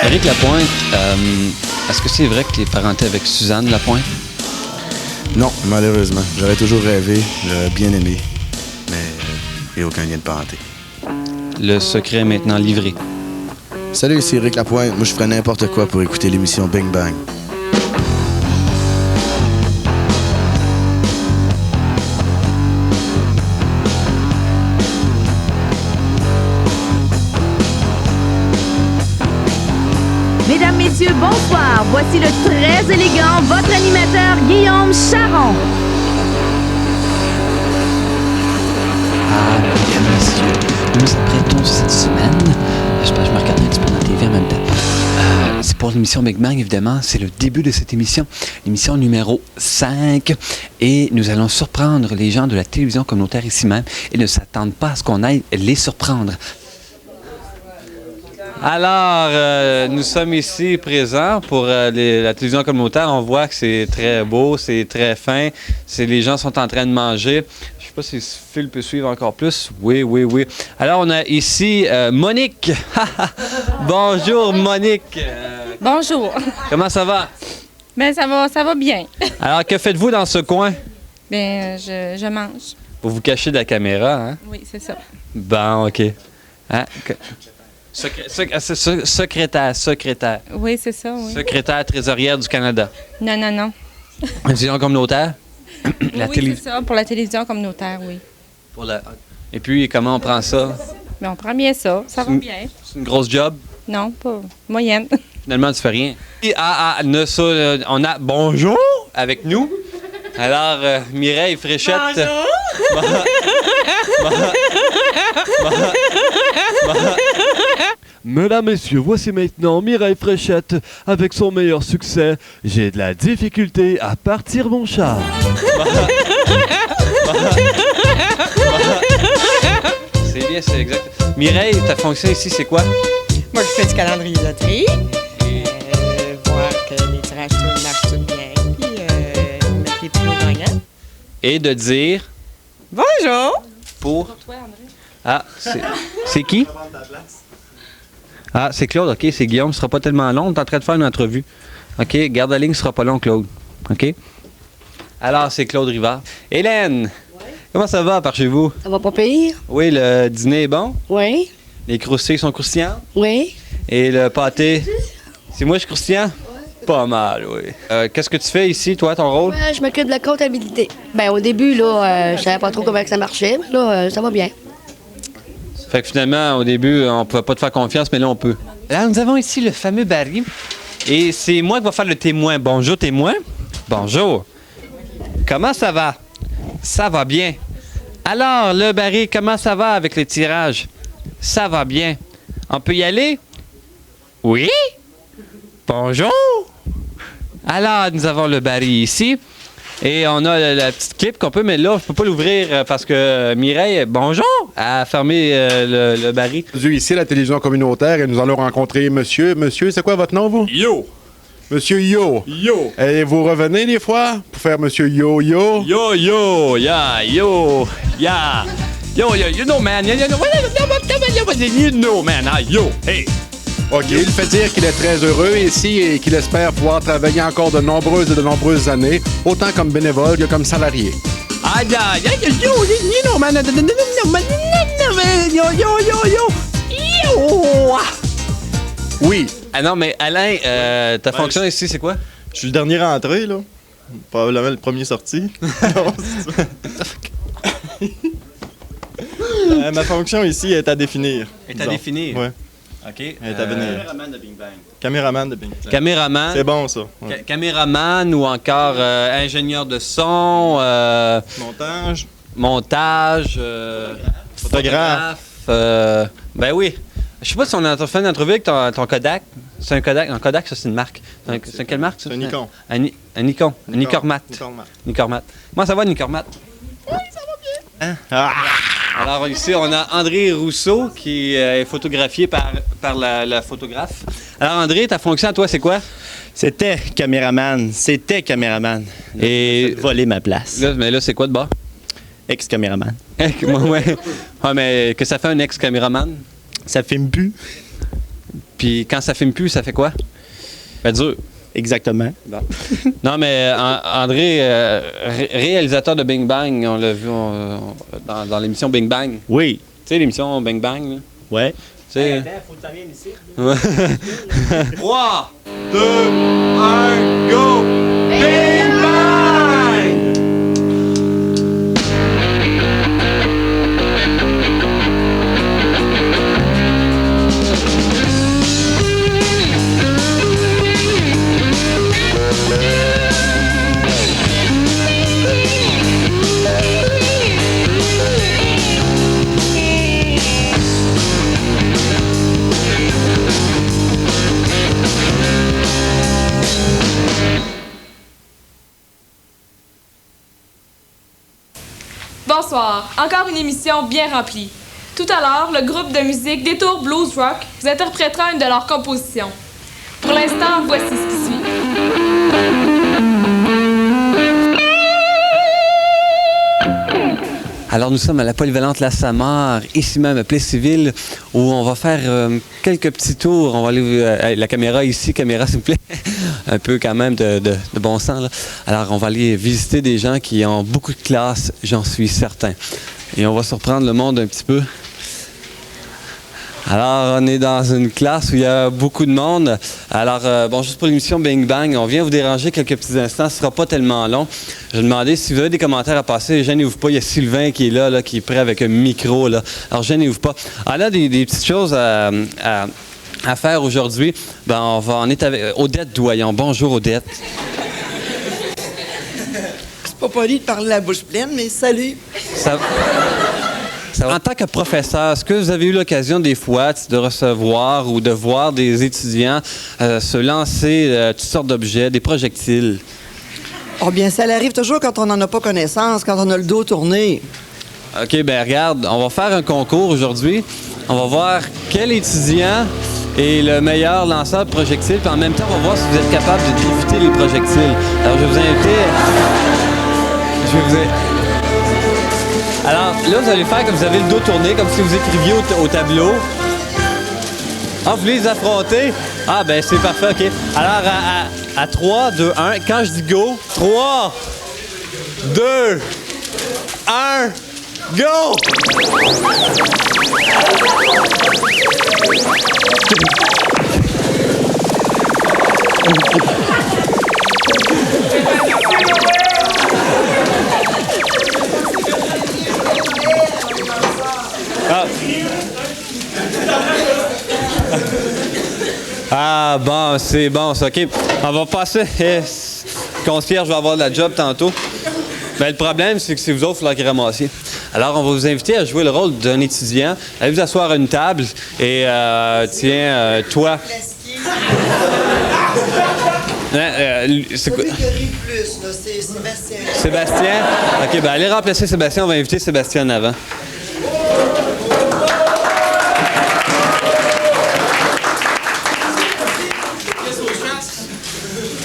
Éric Lapointe, est-ce que c'est vrai que tu es parenté avec Suzanne Lapointe? Non, malheureusement. J'aurais toujours rêvé, j'aurais bien aimé, mais il n'y a aucun lien de parenté. Le secret est maintenant livré. Salut, c'est Éric Lapointe. Moi, je ferais n'importe quoi pour écouter l'émission Bing Bang. Mesdames, messieurs, bonsoir. Voici le très élégant, votre animateur Guillaume Charron. Ah, mesdames, messieurs, nous nous apprêtons cette semaine. Je me regarde un petit peu dans la TV en même temps. C'est pour l'émission Big Bang, évidemment. C'est le début de cette émission, l'émission numéro 5. Et nous allons surprendre les gens de la télévision communautaire ici même et ne s'attendent pas à ce qu'on aille les surprendre. Alors, nous sommes ici présents pour la télévision communautaire. On voit que c'est très beau, c'est très fin. Les gens sont en train de manger. Je ne sais pas si Phil peut suivre encore plus. Oui, oui, oui. Alors, on a ici Monique. Bonjour, Monique. Bonjour. Comment ça va? Ben ça va bien. Alors, que faites-vous dans ce coin? Ben je mange. Vous vous cachez de la caméra, hein? Oui, c'est ça. Bon, OK. Hein? Secrétaire. Oui, c'est ça, oui. Secrétaire trésorière du Canada. Non. Télévision communautaire? C'est ça, pour la télévision communautaire, oui. Et puis, comment on prend ça? Mais on prend bien ça, ça va bien. C'est une grosse job? Non, pas moyenne. Finalement, tu fais rien. On a bonjour avec nous. Alors, Mireille Fréchette. Bonjour! Mesdames, messieurs, voici maintenant Mireille Fréchette avec son meilleur succès. J'ai de la difficulté à partir mon char. C'est bien, c'est exact. Mireille, ta fonction ici, c'est quoi? Moi, je fais du calendrier de loterie. Voir que les tirages marchent tout bien. Puis mettre les plus gagnants. Et de dire Bonjour! pour... Ah, c'est qui? Ah, c'est Claude, OK, c'est Guillaume, ce sera pas tellement long, on est en train de faire une entrevue. OK, garde la ligne, ce sera pas long, Claude. OK? Alors, c'est Claude Rivard. Hélène, comment ça va par chez vous? Ça va pas pire? Oui, le dîner est bon? Oui. Les croustilles sont croustillants? Oui. Et le pâté? C'est moi, je suis croustillant? Pas mal, oui. Qu'est-ce que tu fais ici, toi, ton rôle? Je m'occupe de la comptabilité. Ben au début, là, je savais pas trop comment ça marchait, mais là, ça va bien. Fait que finalement, au début, on pouvait pas te faire confiance, mais là, on peut. Là, nous avons ici le fameux Barry. Et c'est moi qui vais faire le témoin. Bonjour, témoin. Bonjour. Comment ça va? Ça va bien. Alors, le Barry, comment ça va avec les tirages? Ça va bien. On peut y aller? Oui? Bonjour. Alors, nous avons le Barry ici. Et on a la petite clip qu'on peut, mais là, je peux pas l'ouvrir parce que Mireille, bonjour, a fermé le baril. Aujourd'hui, ici, à la télévision communautaire, et nous allons rencontrer monsieur. Monsieur, c'est quoi votre nom, vous? Yo! Monsieur Yo. Yo! Et vous revenez des fois pour faire monsieur Yo Yo? Yo, yo! Yeah, yo! Yeah! Yo, you know, man! You know, man! Ah, yo! Hey! OK, il fait dire qu'il est très heureux ici et qu'il espère pouvoir travailler encore de nombreuses années, autant comme bénévole que comme salarié. Ah, yeah! Yo! You know, man! Yo, yo, yo, yo! Yo! Oui. Ah non, mais Alain, ta fonction ici, c'est quoi? Je suis le dernier rentré, là. Probablement le premier sorti. Ma fonction ici est à définir. Est à définir? Oui. OK. Elle est à venir. Caméraman de Bing Bang. Caméraman de Bing Bang. Caméraman. C'est bon, ça. Ouais. Caméraman ou encore ingénieur de son. Montage. Photographe. Ben oui. Je sais pas si on a fait une entrevue avec ton Kodak. C'est un Kodak. Un Kodak, ça, c'est une marque. C'est quelle marque, ça? C'est un Nikon. Un Nikon. Un Nicormat. Nicormat. Comment ça va, Nicormat? Oui, ça va bien. Hein? Ah! Alors ici, on a André Rousseau qui est photographié par la photographe. Alors André, ta fonction à toi, c'est quoi? C'était caméraman. Et voler ma place. Là, mais là, c'est quoi de bas? Ex-caméraman. Ouais. Ah, mais que ça fait un ex-caméraman? Ça filme plus. Puis quand ça filme plus, ça fait quoi? Ça fait dur. Exactement. Bon. Non, mais André, réalisateur de Bing Bang, on l'a vu dans l'émission Bing Bang. Oui. Tu sais, l'émission Bing Bang, là? Ouais. Tu sais... faut que tu reviennes ici. Ouais. 3, 2, 1, go! Bing Bang! Bonsoir, encore une émission bien remplie. Tout à l'heure, le groupe de musique Détour Blues Rock vous interprétera une de leurs compositions. Pour l'instant, voici ce qui suit. Alors nous sommes à la polyvalente La Samar, ici même à Plessisville, où on va faire quelques petits tours. On va aller la caméra ici, caméra s'il vous plaît, un peu quand même de bon sens là. Alors on va aller visiter des gens qui ont beaucoup de classe, j'en suis certain. Et on va surprendre le monde un petit peu. Alors, on est dans une classe où il y a beaucoup de monde. Alors, bon, juste pour l'émission Bing Bang, on vient vous déranger quelques petits instants. Ce ne sera pas tellement long. Je vais demander si vous avez des commentaires à passer. Gênez-vous pas. Il y a Sylvain qui est là, qui est prêt avec un micro. Là. Alors, gênez-vous pas. Alors, des petites choses à faire aujourd'hui. Ben, on est avec Odette Doyon. Bonjour, Odette. C'est pas poli de parler la bouche pleine, mais salut. En tant que professeur, est-ce que vous avez eu l'occasion des fois de recevoir ou de voir des étudiants se lancer toutes sortes d'objets, des projectiles? Oh bien, ça arrive toujours quand on n'en a pas connaissance, quand on a le dos tourné. OK, bien regarde, on va faire un concours aujourd'hui. On va voir quel étudiant est le meilleur lanceur de projectiles, puis en même temps, on va voir si vous êtes capable de d'éviter les projectiles. Alors, je vais vous inviter... Alors, là, vous allez faire comme vous avez le dos tourné, comme si vous écriviez au tableau. Ah, vous voulez les affronter? Ah, ben c'est parfait, OK. Alors, à 3, 2, 1, quand je dis go, 3, 2, 1, go! Ah, bon, c'est bon, ça, OK. On va passer. Concierge, je vais avoir de la job tantôt. Ben, le problème, c'est que c'est vous autres, il faudra qu'ils ramassiez. Alors, on va vous inviter à jouer le rôle d'un étudiant. Allez vous asseoir à une table et, tiens, toi. C'est quoi? C'est Sébastien. Sébastien? OK, ben allez remplacer Sébastien. On va inviter Sébastien en avant.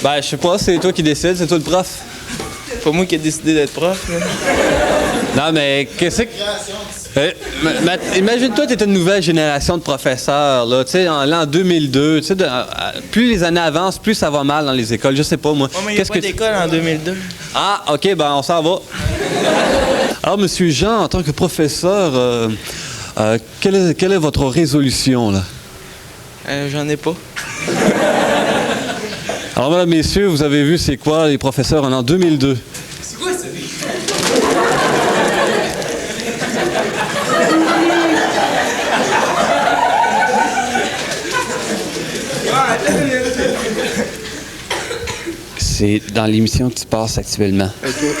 Ben, je sais pas, c'est toi qui décides, c'est toi le prof. C'est pas moi qui ai décidé d'être prof. Là. Non, mais qu'est-ce que... imagine-toi, tu es une nouvelle génération de professeurs, là, tu sais, en l'an 2002, tu sais, plus les années avancent, plus ça va mal dans les écoles, je sais pas, moi. Oh, mais il n'y a pas d'école en 2002. Ah, OK, ben on s'en va. Alors, Monsieur Jean, en tant que professeur, quelle est votre résolution, là? J'en ai pas. Alors, mesdames, messieurs, vous avez vu c'est quoi les professeurs en l'an 2002? C'est quoi ça? C'est dans l'émission qui se passe actuellement. Okay.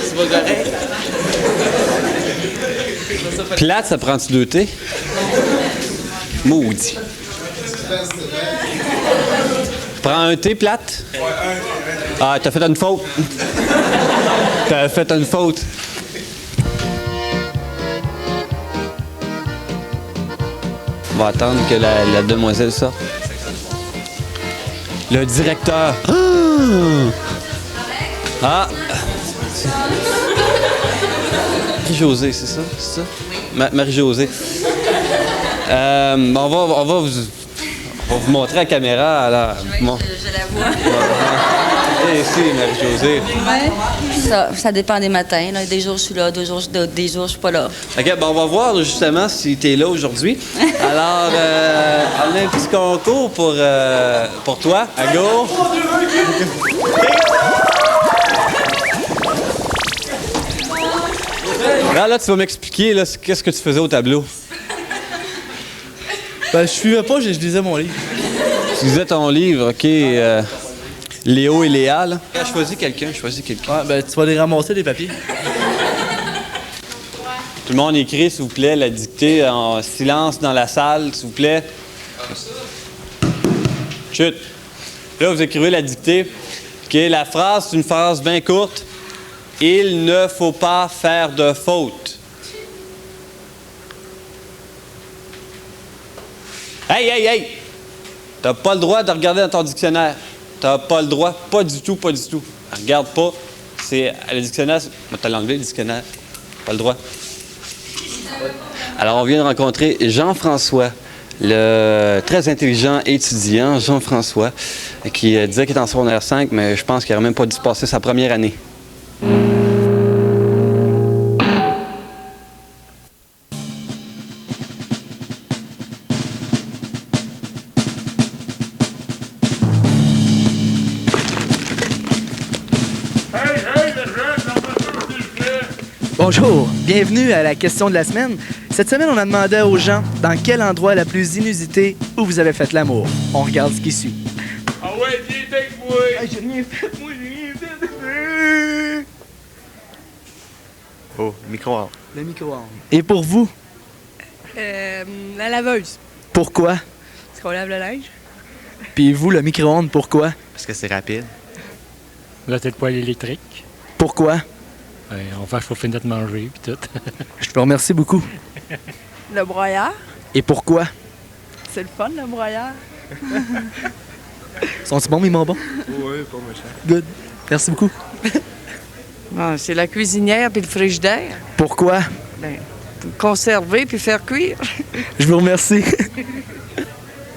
C'est pas correct. Plate, ça prend-tu 2 T? Maudit. Prends un T plate? Ah, t'as fait une faute. T'as fait une faute. On va attendre que la demoiselle sorte. le directeur. Ah! Marie-Josée, c'est ça? C'est ça? Marie-Josée. On va vous montrer à la caméra. Alors, bon. Je la vois. Et ici, Marie-Josée. Ouais. Ça dépend des matins. Là. Des jours, je suis là, des jours, je suis pas là. OK, on va voir justement si tu es là aujourd'hui. Alors, on a un petit concours pour toi. À go! Là, tu vas m'expliquer qu'est-ce que tu faisais au tableau. Ben, je suivais pas, je lisais mon livre. Tu lisais ton livre, OK. Léo et Léa, là. Choisis quelqu'un. Ouais, ben, tu vas les ramasser, les papiers. Tout le monde écrit, s'il vous plaît, la dictée en silence dans la salle, s'il vous plaît. Chut. Là, vous écrivez la dictée. OK, la phrase, c'est une phrase bien courte. Il ne faut pas faire de faute. Hey! T'as pas le droit de regarder dans ton dictionnaire. T'as pas le droit. Pas du tout. Regarde pas. C'est le dictionnaire. T'as l'anglais, le dictionnaire. Pas le droit. Alors, on vient de rencontrer Jean-François, le très intelligent étudiant Jean-François, qui disait qu'il est en secondaire 5, mais je pense qu'il n'aurait même pas dû passer sa première année. Bonjour, bienvenue à la question de la semaine. Cette semaine, on a demandé aux gens dans quel endroit la plus inusité où vous avez fait l'amour. On regarde ce qui suit. Ah ouais, viens avec moi! J'ai rien fait. Oh, micro-ondes. Le micro-ondes. Et pour vous? La laveuse. Pourquoi? Parce qu'on lave le linge. Puis vous, le micro-ondes, pourquoi? Parce que c'est rapide. Là, c'est le poêle électrique. Pourquoi? On va chauffer notre manger et tout. Je te remercie beaucoup. Le broyeur. Et pourquoi? C'est le fun, le broyeur. Sont-ils bons, mes bonbons? Oui, pas méchant. Good. Merci beaucoup. Bon, c'est la cuisinière puis le frigidaire. Pourquoi? Ben, pour conserver puis faire cuire. Je vous remercie.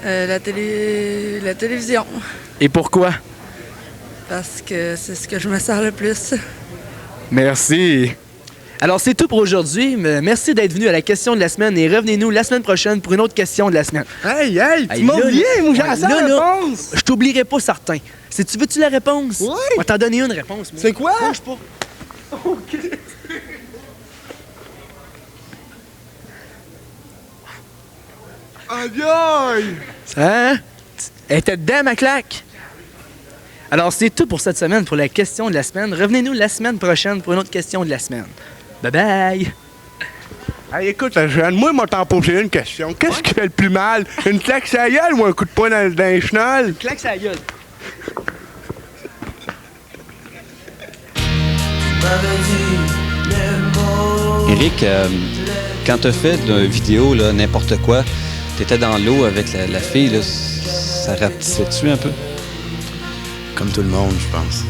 La télévision. Et pourquoi? Parce que c'est ce que je me sers le plus. Merci. Alors, c'est tout pour aujourd'hui. Merci d'être venu à la question de la semaine et revenez-nous la semaine prochaine pour une autre question de la semaine. Hey, tu m'as oublié, moi j'ai la réponse. Je t'oublierai pas, certain. Veux-tu la réponse? Oui. On va t'en donner une réponse. C'est quoi? Bouge pas. OK. Aïe! Hein? Elle était dedans, ma claque. Alors, c'est tout pour cette semaine, pour la question de la semaine. Revenez-nous la semaine prochaine pour une autre question de la semaine. Bye-bye! Hey, écoute, Jeanne, moi, m'a t'en posé une question. Qu'est-ce qui fait le plus mal? Une claque sur la gueule ou un coup de poing dans les chenolles? Une claque sur la gueule. Éric, quand tu as fait une vidéo, n'importe quoi, tu étais dans l'eau avec la fille, là, ça rapetissait-tu un peu? Comme tout le monde, je pense.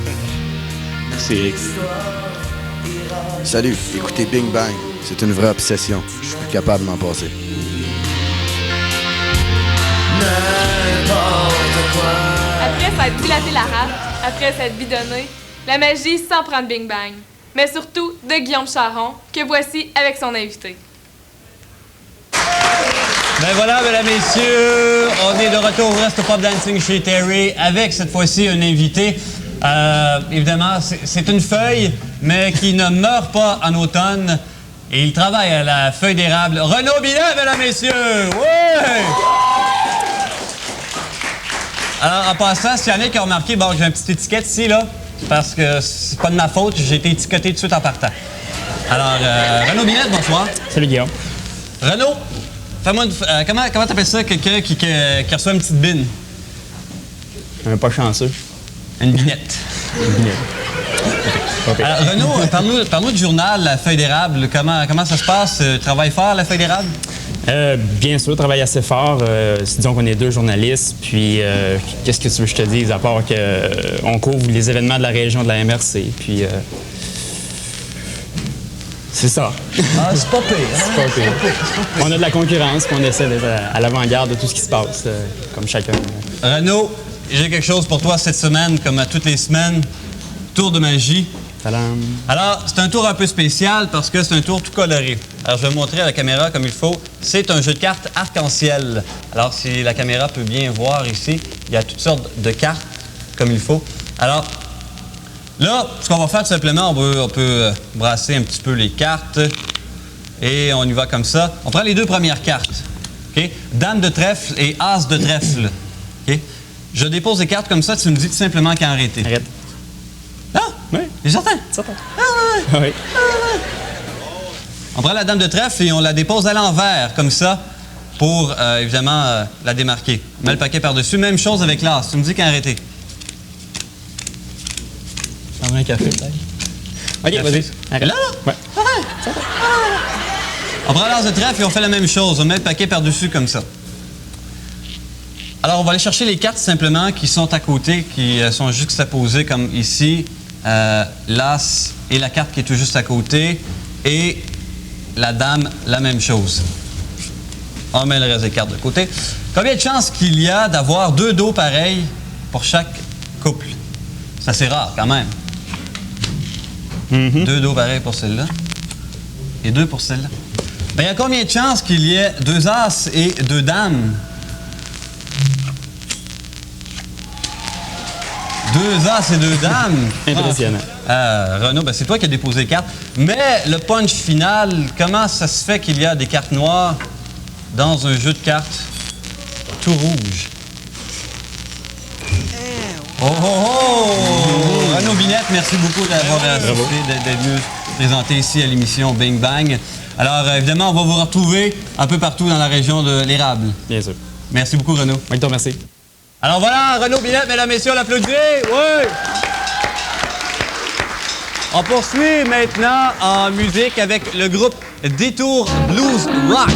Merci, Éric. Salut, écoutez Bing Bang. C'est une vraie obsession. Je suis plus capable de m'en passer. Après s'être dilaté la rate, après s'être bidonné, la magie s'en prend de Bing Bang. Mais surtout de Guillaume Charron, que voici avec son invité. Ben voilà, mesdames, messieurs, on est de retour au Rest Pop Dancing chez Terry avec cette fois-ci un invité. Évidemment, c'est une feuille, mais qui ne meurt pas en automne. Et il travaille à la feuille d'érable. Renaud Binet, mesdames, messieurs! Ouais! Alors, en passant, s'il y en a qui ont remarqué, bon, j'ai une petite étiquette ici, là, parce que c'est pas de ma faute, j'ai été étiqueté tout de suite en partant. Alors, Renaud Binet, bonsoir. Salut, Guillaume. Renaud, fais-moi comment t'appelles ça, quelqu'un qui reçoit une petite bine? Un pas chanceux. Une binette. Une binette. Okay. Alors, Renaud, parle-nous du journal La Feuille d'érable. Comment ça se passe? Travaille fort, La Feuille d'érable? Bien sûr, travaille assez fort. Disons qu'on est 2 journalistes. Puis, qu'est-ce que tu veux que je te dise, à part qu'on couvre les événements de la région de la MRC. Puis, c'est ça. Ah, c'est pas pire. C'est pas pire. On a de la concurrence, puis on essaie d'être à l'avant-garde de tout ce qui se passe, comme chacun. Renaud, j'ai quelque chose pour toi cette semaine, comme à toutes les semaines. Tour de magie. Salam. Alors, c'est un tour un peu spécial parce que c'est un tour tout coloré. Alors, je vais vous montrer à la caméra comme il faut. C'est un jeu de cartes arc-en-ciel. Alors, si la caméra peut bien voir ici, il y a toutes sortes de cartes comme il faut. Alors, là, ce qu'on va faire tout simplement, on peut brasser un petit peu les cartes et on y va comme ça. On prend les 2 premières cartes. Okay? Dame de trèfle et as de trèfle. Okay? Je dépose les cartes comme ça, tu me dis tout simplement quand arrêter. Arrête. Ah! Oui. C'est certain? Certain. Ah, oui. On prend la dame de trèfle et on la dépose à l'envers, comme ça, pour, évidemment, la démarquer. On met le paquet par-dessus. Même chose avec l'as. Tu me dis quand arrêter. Prends un café, peut-être. OK, vas-y. Là? Ouais. On prend l'as de trèfle et on fait la même chose. On met le paquet par-dessus, comme ça. Alors, on va aller chercher les cartes, simplement, qui sont à côté, qui sont juxtaposées, comme ici. L'as et la carte qui est tout juste à côté. Et la dame, la même chose. On met le reste des cartes de côté. Combien de chances qu'il y a d'avoir 2 dos pareils pour chaque couple? C'est assez rare, quand même. 2 dos pareils pour celle-là. Et 2 pour celle-là. Ben, il y a combien de chances qu'il y ait 2 as et 2 dames? 2 as et 2 dames. Impressionnant. Renaud, ben c'est toi qui as déposé les cartes. Mais le punch final, comment ça se fait qu'il y a des cartes noires dans un jeu de cartes tout rouge? Oh, oh, oh! Renaud Binette, merci beaucoup d'avoir assisté, d'être venu présenter ici à l'émission Bing Bang. Alors, évidemment, on va vous retrouver un peu partout dans la région de l'Érable. Bien sûr. Merci beaucoup, Renaud. Oui, toi, merci. Alors voilà, Renaud Binette, mesdames, messieurs, on l'applaudit. Oui! On poursuit maintenant en musique avec le groupe Détour Blues Rock.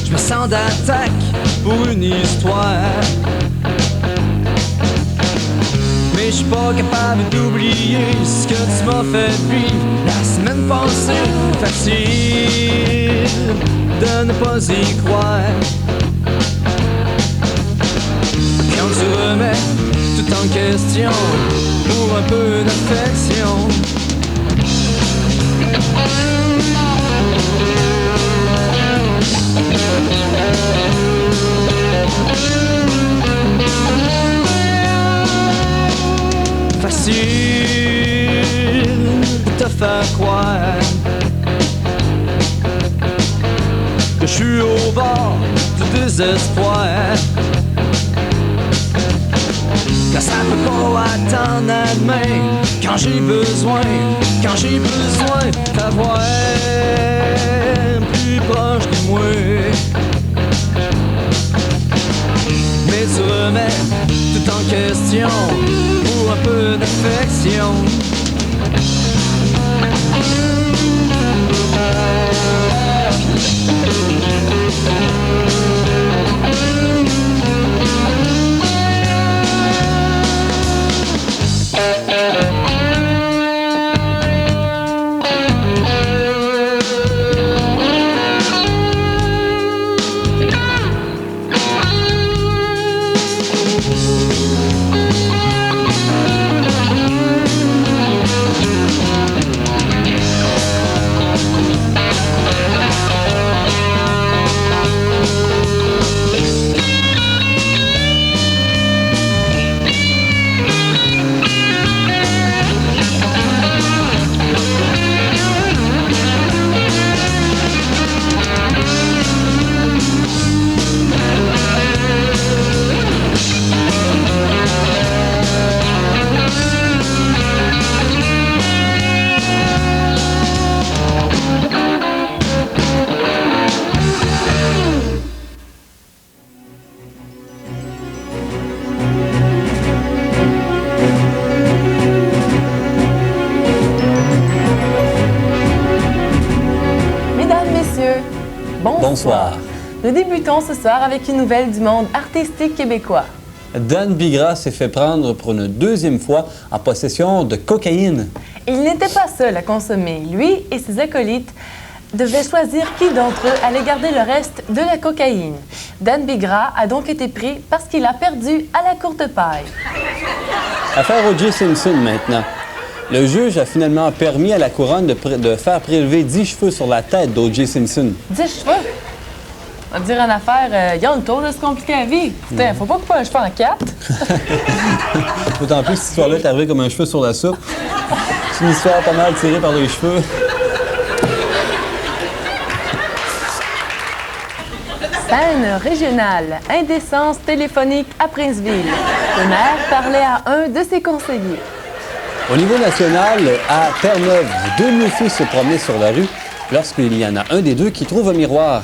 Je me sens d'attaque pour une histoire, mais je suis pas capable d'oublier ce que tu m'as fait vivre la semaine passée. Facile de ne pas y croire quand tu remets tout en question pour un peu d'affection. Facile de te faire croire que je suis au bord du désespoir, que ça peut pas attendre à demain, quand j'ai besoin de t'avoir plus proche de moi. Mais tu remets tout en question pour un peu d'affection. Bonsoir. Nous débutons ce soir avec une nouvelle du monde artistique québécois. Dan Bigra s'est fait prendre pour une deuxième fois en possession de cocaïne. Il n'était pas seul à consommer. Lui et ses acolytes devaient choisir qui d'entre eux allait garder le reste de la cocaïne. Dan Bigra a donc été pris parce qu'il a perdu à la courte paille. Affaire O.J. Simpson maintenant. Le juge a finalement permis à la couronne de faire prélever 10 cheveux sur la tête d'O.J. Simpson. 10 cheveux? On va dire en affaire, il y a le tour de se compliquer la vie. Putain, faut pas couper un cheveu en 4. D'autant plus que cette histoire-là est arrivée comme un cheveu sur la soupe. C'est une histoire pas mal tirée par les cheveux. Scène régionale, indécence téléphonique à Princeville. Le maire parlait à un de ses conseillers. Au niveau national, à Terre-Neuve, 2 néophytes se promenaient sur la rue lorsqu'il y en a un des deux qui trouve un miroir.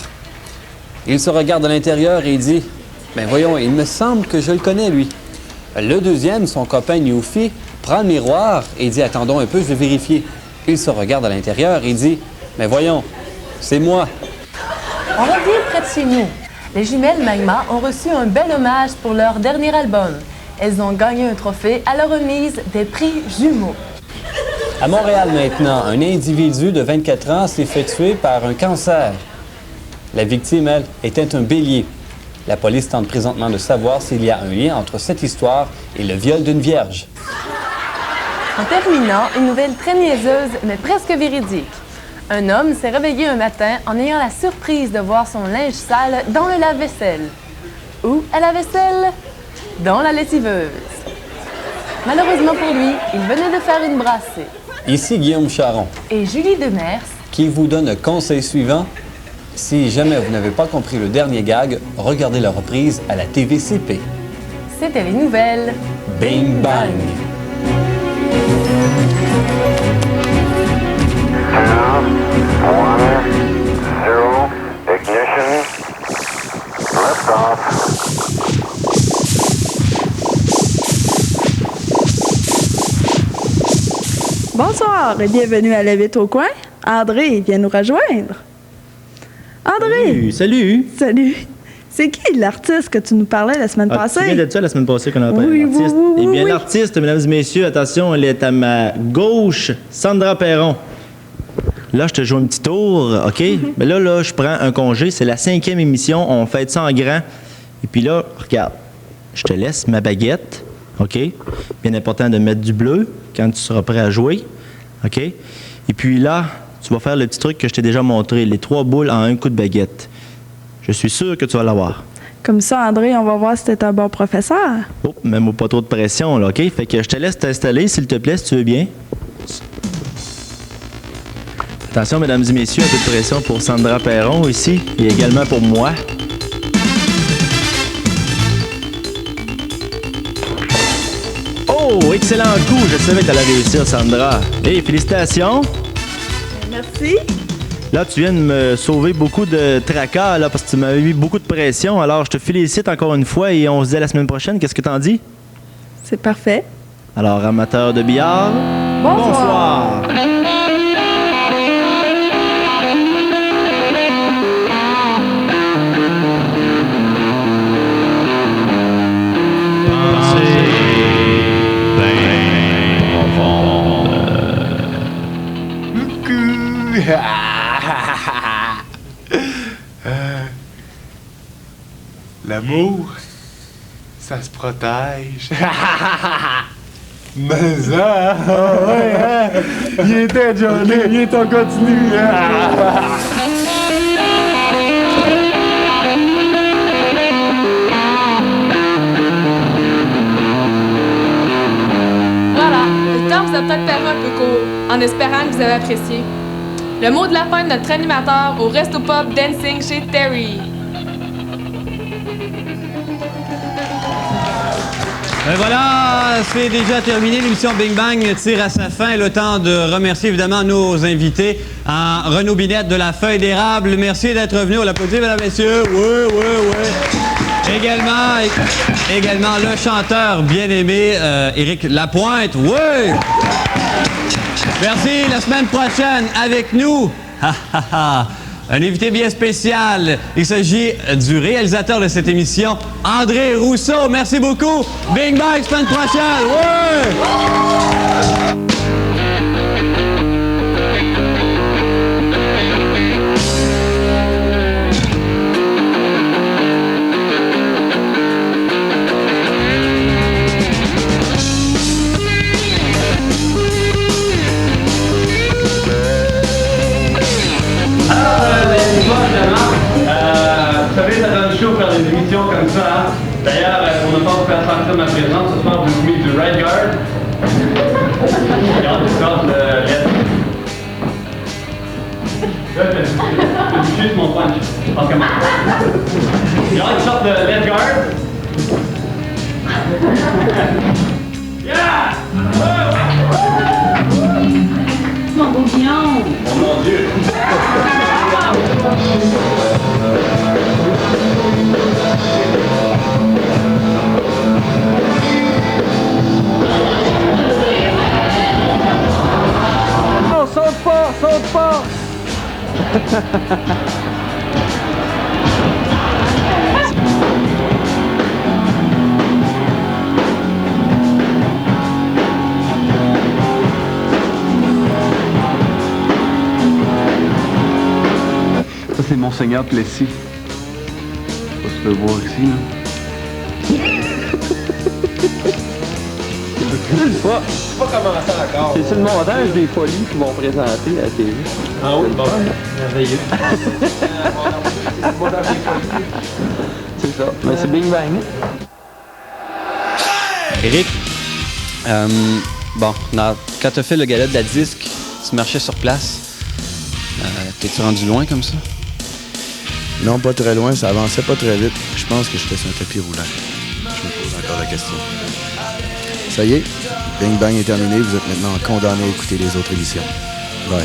Il se regarde à l'intérieur et il dit « Ben voyons, il me semble que je le connais, lui. » Le deuxième, son copain Newfie, prend le miroir et dit « Attendons un peu, je vais vérifier. » Il se regarde à l'intérieur et il dit « Ben voyons, c'est moi. » On revient près de chez nous. Les jumelles Magma ont reçu un bel hommage pour leur dernier album. Elles ont gagné un trophée à la remise des prix jumeaux. À Montréal maintenant, un individu de 24 ans s'est fait tuer par un cancer. La victime, elle, était un bélier. La police tente présentement de savoir s'il y a un lien entre cette histoire et le viol d'une vierge. En terminant, une nouvelle très niaiseuse, mais presque véridique. Un homme s'est réveillé un matin en ayant la surprise de voir son linge sale dans le lave-vaisselle. Où à la vaisselle? Dans la lessiveuse. Malheureusement pour lui, il venait de faire une brassée. Ici Guillaume Charon, Et Julie Demers, qui vous donne le conseil suivant. Si jamais vous n'avez pas compris le dernier gag, regardez la reprise à la TVCP. c'était les nouvelles. Bing Bang! Bonsoir et bienvenue à La Vite au coin. André vient nous rejoindre. André! Salut! Salut! C'est qui l'artiste que tu nous parlais la semaine passée? Tu viens de ça la semaine passée qu'on a parlé Oui, de l'artiste. oui, oui, Eh bien, oui. l'artiste, mesdames et messieurs, attention, elle est à ma gauche, Sandra Perron. Là, je te joue un petit tour, OK? Mais là, je prends un congé. C'est la 5e émission. On fête ça en grand. Et puis là, regarde, je te laisse ma baguette, OK? Bien important de mettre du bleu quand tu seras prêt à jouer, OK? Et puis là, tu vas faire le petit truc que je t'ai déjà montré, les 3 boules en un coup de baguette. Je suis sûr que tu vas l'avoir. Comme ça, André, on va voir si t'es un bon professeur. Oh, même pas trop de pression, là, OK? Fait que je te laisse t'installer, s'il te plaît, si tu veux bien. Attention, mesdames et messieurs, un peu de pression pour Sandra Perron ici, et également pour moi. Oh, excellent coup! Je savais que t'allais réussir, Sandra. Hey, félicitations! Merci. Là, tu viens de me sauver beaucoup de tracas, là, parce que tu m'avais mis beaucoup de pression. Alors, je te félicite encore une fois et on se dit à la semaine prochaine. Qu'est-ce que t'en dis? C'est parfait. Alors, amateur de billard, bonsoir. L'amour, ça se protège. Mais ça, ouais, hein? Il était Johnny, il est en continu. Voilà, le temps vous a peut-être paru un peu court, en espérant que vous avez apprécié. Le mot de la fin de notre animateur au Resto Pop Dancing chez Terry. Ben voilà, c'est déjà terminé. L'émission Bing Bang tire à sa fin. Le temps de remercier évidemment nos invités. Renaud Binette de la Feuille d'érable. Merci d'être venu. On l'applaudit, mesdames et messieurs. Oui, oui, oui. Également le chanteur bien-aimé Éric Lapointe. Oui. Merci. La semaine prochaine avec nous. un invité bien spécial. Il s'agit du réalisateur de cette émission, André Rousseau. Merci beaucoup. Bing Bang, semaine prochaine. Ouais! Vous savez, ça donne chaud faire des émissions comme ça. Hein? D'ailleurs, pour ne pas vous faire sentir ma présence, ce soir, vous jouez du Right Guard. Regarde, je sors le lettre. C'est juste mon punch. On commence. Regarde, je sors le Left Guard. Yeah! Mon beau Guillaume! Oh mon Dieu! Non, saute pas, saute pas! Ça, c'est Monseigneur Plessis. Ça se peut voir ici, là. C'est pas commencé encore. C'est sur le montage des folies qu'ils vont présenter à la télé. Ah oui, bon. Merveilleux. C'est ça. Mais c'est Bing Bang. Éric, bon, quand tu as fait le gala de la disque, tu marchais sur place. T'es-tu rendu loin comme ça? Non, pas très loin, ça avançait pas très vite. Je pense que j'étais sur un tapis roulant. Je me pose encore la question. Ça y est, Bing Bang est terminé, vous êtes maintenant condamnés à écouter les autres émissions. Bye.